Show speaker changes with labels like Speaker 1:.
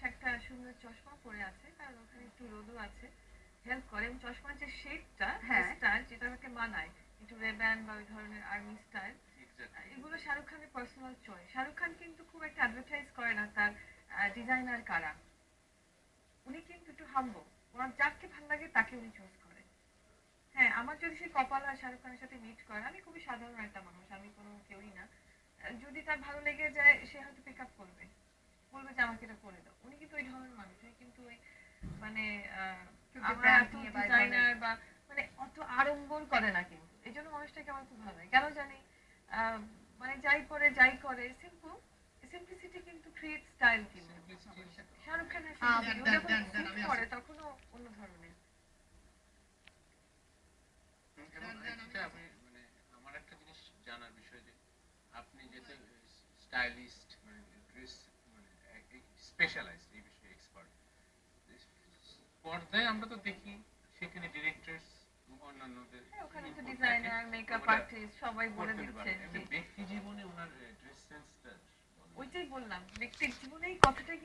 Speaker 1: একটা সুন্দর চশমা পরে আছে, কারণ ওখানে একটু রোদও আছে, হেল্প করে। এবং চশমার যে শেপটা, স্টাইল যেটা আমাকে মানায়, একটু রেব্যান বা ওই ধরনের আর্মি স্টাইল, এগুলো শাহরুখ খানের পার্সোনাল চয়েস। শাহরুখ খান কিন্তু খুব একটা অ্যাডভার্টাইজ করে না তার ডিজাইনার কারা। উনি কিন্তু একটু হাম্বল, ওনার যাকে ভালো লাগে তাকে উনি চুজ করে। হ্যাঁ, আমার যদি সেই কপাল হয় শাহরুখ খানের সাথে মিট করে, আমি খুবই সাধারণ একটা মানুষ, আমি কোনো কেউই না। যদি তার ভালো লেগে যায় সে হয়তো পিক আপ করবে, বলবে যে আমাকে এটা করে দাও। উনি কিন্তু ওই ধরনের মানুষ, উনি কিন্তু ওই মানে আমরা এত ডিজাইনার বা মানে অত আড়ম্বর করে না কিন্তু। এই জন্য মানুষটাকে আমার খুব ভালো লাগে, কেন জানি। আহ, মানে যাই পরে যাই করে সিম্পল, সিম্পলিসিটি কিন্তু ক্রিয়েট স্টাইল। কিন্তু শাহরুখ খানের সিম্পলিসিটি, ও যখন স্যুট পরে তখনও অন্য ধরনের।
Speaker 2: এবং এটা আমি মানে আমার একটা জিনিস জানার বিষয় যে আপনি যেহেতু স্টাইলিস্ট মানে ড্রেস মানে স্পেশালাইজড এই বিষয়ে এক্সপার্ট, পর্দায় আমরা তো দেখি সেখানে ডিরেক্টরস অন্যান্যদের
Speaker 1: ওখানে তো ডিজাইনার, মেকআপ আর্টিস্ট সবাই বলে দিচ্ছে।
Speaker 2: ব্যক্তি জীবনে ওনার ড্রেস সেন্সটা
Speaker 1: ওইটাই বললাম, ব্যক্তির জীবনে এই কথাটাই